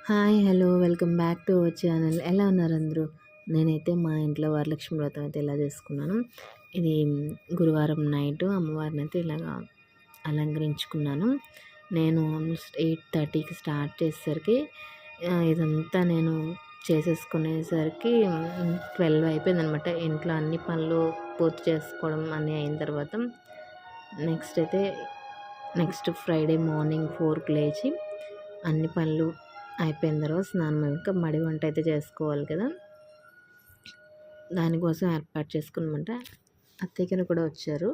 Hi hello welcome back to our channel. ఎలా ఉన్నారు అందరూ? నేనైతే మా ఇంట్లో వరలక్ష్మి వ్రతం అయితే ఇలా చేసుకున్నాను. ఇది గురువారం నైట్ అమ్మవారిని అయితే ఇలాగా అలంకరించుకున్నాను. నేను ఆల్మోస్ట్ 8:30కి స్టార్ట్ చేసేసరికి ఇదంతా నేను చేసేసుకునేసరికి 12 అయిపోయిందనమాట. ఇంట్లో అన్ని పనులు పూర్తి చేసుకోవడం అన్నీ అయిన తర్వాత నెక్స్ట్ ఫ్రైడే మార్నింగ్ 4కి లేచి అన్ని పనులు అయిపోయిన తర్వాత స్నానం ఇంకా మడి వంట అయితే చేసుకోవాలి కదా, దానికోసం ఏర్పాటు చేసుకున్నమాట. అత్తయ్య గారు కూడా వచ్చారు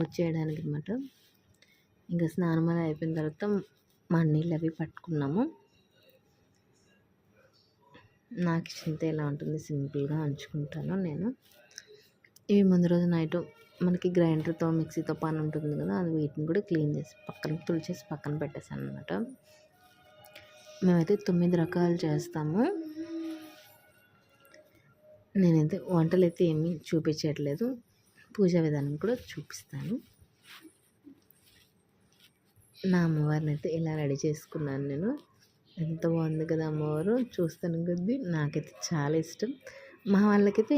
వచ్చేయడానికి అనమాట. ఇంకా స్నానం అది అయిపోయిన తర్వాత మా నీళ్ళు అవి పట్టుకున్నాము. నాకు ఇష్టంతో ఇలా ఉంటుంది, సింపుల్గా ఉంచుకుంటాను నేను. ఇవి ముందు రోజు నైట్ మనకి గ్రైండర్తో మిక్సీతో పని ఉంటుంది కదా, అది వీటిని కూడా క్లీన్ చేసి తుడిచేసి పక్కన పెట్టేసాను అనమాట. మేమైతే 9 రకాలు చేస్తాము. నేనైతే వంటలు అయితే ఏమీ చూపించట్లేదు, పూజా విధానం కూడా చూపిస్తాను. నా అమ్మవారిని అయితే ఇలా రెడీ చేసుకున్నాను నేను. ఎంత బాగుంది కదా అమ్మవారు, చూస్తాను కొద్దీ నాకైతే చాలా ఇష్టం. మా వాళ్ళకైతే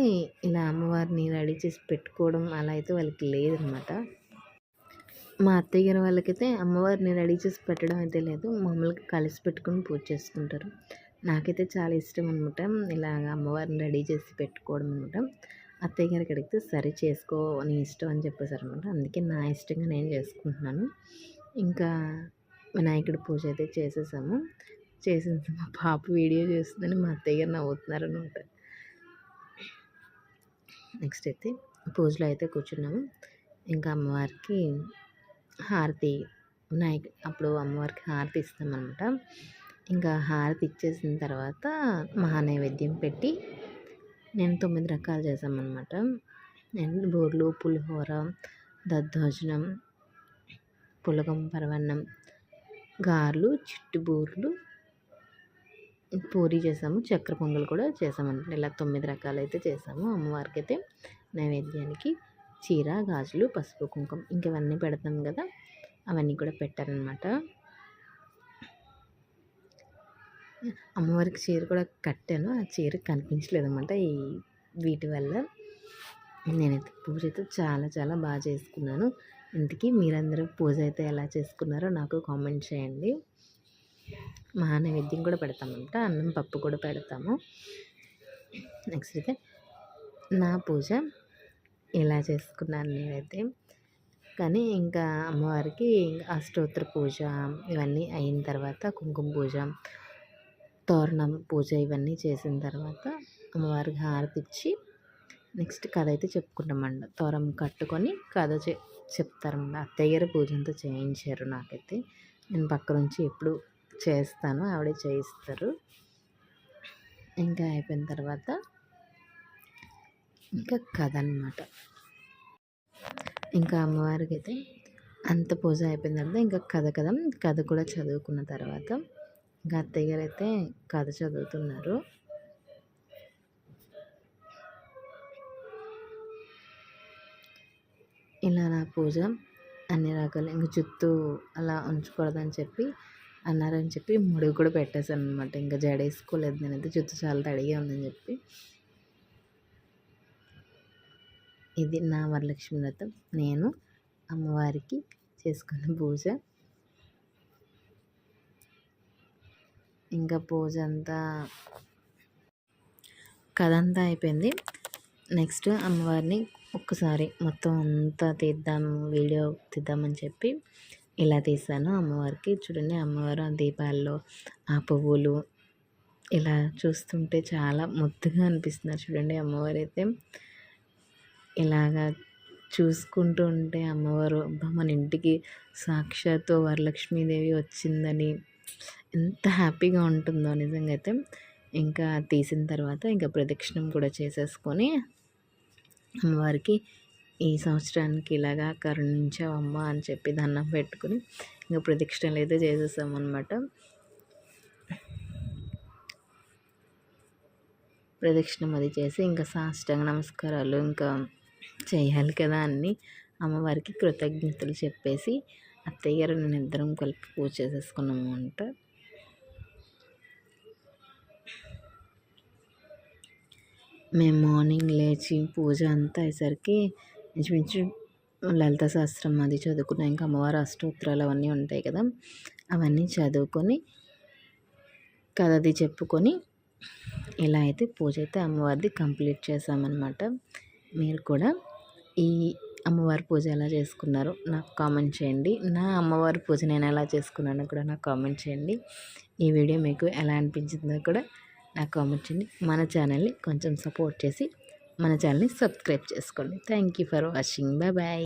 ఇలా అమ్మవారిని రెడీ చేసి పెట్టుకోవడం అలా అయితే వాళ్ళకి లేదనమాట. మా అత్తయ్య గారి వాళ్ళకైతే అమ్మవారిని రెడీ చేసి పెట్టడం అయితే లేదు, మామూలుగా కలిసి పెట్టుకుని పూజ చేసుకుంటారు. నాకైతే చాలా ఇష్టం అనమాట ఇలాగ అమ్మవారిని రెడీ చేసి పెట్టుకోవడం అనమాట. అత్తయ్య గారికి అడిగితే సరే చేసుకో నీ ఇష్టం అని చెప్పేశారు అనమాట. అందుకే నా ఇష్టంగా నేను చేసుకుంటున్నాను. ఇంకా వినాయకుడి పూజ అయితే చేసేసాము. చేసిన మా పాప వీడియో చేస్తుందని మా అత్తయ్య గారు నవ్వుతున్నారు అనమాట. నెక్స్ట్ అయితే పూజలో అయితే కూర్చున్నాము. ఇంకా అమ్మవారికి హారతి అప్పుడు అమ్మవారికి హారతి ఇస్తామన్నమాట. ఇంకా హారతి ఇచ్చేసిన తర్వాత మహానైవేద్యం పెట్టి నేను 9 రకాలు చేసామన్నమాట. నేను బూరెలు, పులిహోర, దద్దోజనం, పులగం, పరవన్నం, గారెలు, చిట్టు బూరెలు, పూరి చేసాము, చక్కెర పొంగల్ కూడా చేసామన్నమాట. ఇలా 9 రకాలు అయితే చేసాము. అమ్మవారికి అయితే నైవేద్యానికి చీర, గాజులు, పసుపు, కుంకుమ ఇంకవన్నీ పెడతాం కదా, అవన్నీ కూడా పెట్టారనమాట. అమ్మవారికి చీర కూడా కట్టాను, ఆ చీర కనిపించలేదు అనమాట వీటి వల్ల. నేనైతే పూజ అయితే చాలా చాలా బాగా చేసుకున్నాను. ఇంటికి మీరందరూ పూజ అయితే ఎలా చేసుకున్నారో నాకు కామెంట్ చేయండి. మహానైవేద్యం కూడా పెడతామంట, అన్నం పప్పు కూడా పెడతాము. నెక్స్ట్ అయితే నా పూజ ఇలా చేసుకున్నాను నేనైతే. కానీ ఇంకా అమ్మవారికి అష్టోత్తర పూజ ఇవన్నీ అయిన తర్వాత కుంకుమ పూజ, తోరణం పూజ ఇవన్నీ చేసిన తర్వాత అమ్మవారికి హారతి ఇచ్చి నెక్స్ట్ కథ అయితే చెప్పుకుంటామండి. తోరణం కట్టుకొని కథ చెప్తారన్నమాట. అత్తయ్య గారు పూజ అంతా చేయించారు నాకైతే. నేను పక్క నుంచి ఎప్పుడు చేస్తాను, ఆవిడే చేయిస్తారు. ఇంకా అయిపోయిన తర్వాత ఇంకా కథ అన్నమాట. ఇంకా అమ్మవారికి అయితే అంత పూజ అయిపోయిన తర్వాత ఇంకా కథ కూడా చదువుకున్న తర్వాత ఇంకా అత్తయ్య గారు అయితే కథ చదువుతున్నారు. ఇలా నా పూజ అన్ని రకాలు. ఇంక జుట్టు అలా ఉంచకూడదని చెప్పి అన్నారని చెప్పి ముడుగు కూడా పెట్టేశాను అనమాట. ఇంకా జడేసుకోలేదు నేనైతే, జుట్టు చాలా తడిగా ఉందని చెప్పి. ఇది నా వరలక్ష్మి వ్రతం, నేను అమ్మవారికి చేసుకున్న పూజ. ఇంకా పూజ అంతా కథ అంతా అయిపోయింది. నెక్స్ట్ అమ్మవారిని ఒక్కసారి మొత్తం అంతా వీడియో తీద్దామని చెప్పి ఇలా తీసాను. అమ్మవారికి చూడండి, అమ్మవారు ఆ దీపాల్లో ఆ పువ్వులు ఇలా చూస్తుంటే చాలా ముద్దుగా అనిపిస్తున్నారు. చూడండి అమ్మవారు అయితే ఇలాగా చూసుకుంటూ ఉంటే అమ్మవారు మన ఇంటికి సాక్షాత్తు వరలక్ష్మీదేవి వచ్చిందని ఎంత హ్యాపీగా ఉంటుందో నిజంగా అయితే. ఇంకా తీసిన తర్వాత ఇంకా ప్రదక్షిణం కూడా చేసేసుకొని అమ్మవారికి ఈ సంవత్సరానికి ఇలాగా కరుణించావమ్మా అని చెప్పి దండం పెట్టుకుని ఇంకా ప్రదక్షిణలు అయితే చేసేసామన్నమాట. ప్రదక్షిణం అది చేసి ఇంకా సాష్టాంగ నమస్కారాలు ఇంకా చేయాలి కదా అన్నీ. అమ్మవారికి కృతజ్ఞతలు చెప్పేసి అత్తయ్య గారు నేను ఇద్దరం కలిపి పూజ చేసేసుకున్నాము అంట. మేము మార్నింగ్ లేచి పూజ అంతా అయ్యేసరికి ఇంచుమించు లలిత శాస్త్రం అది చదువుకున్నాం. ఇంకా అమ్మవారి అష్టోత్తరాలు అవన్నీ ఉంటాయి కదా, అవన్నీ చదువుకొని కథది చెప్పుకొని ఇలా అయితే పూజ అయితే అమ్మవారిది కంప్లీట్ చేసామన్నమాట. మీరు కూడా ఈ అమ్మవారి పూజ ఎలా చేసుకున్నారో నాకు కామెంట్ చేయండి. నా అమ్మవారి పూజ నేను ఎలా చేసుకున్నానో కూడా నాకు కామెంట్ చేయండి. ఈ వీడియో మీకు ఎలా అనిపించిందో కూడా నాకు కామెంట్ చేయండి. మన ఛానల్ని కొంచెం సపోర్ట్ చేసి మన ఛానల్ని సబ్స్క్రైబ్ చేసుకోండి. Thank you for watching. Bye bye.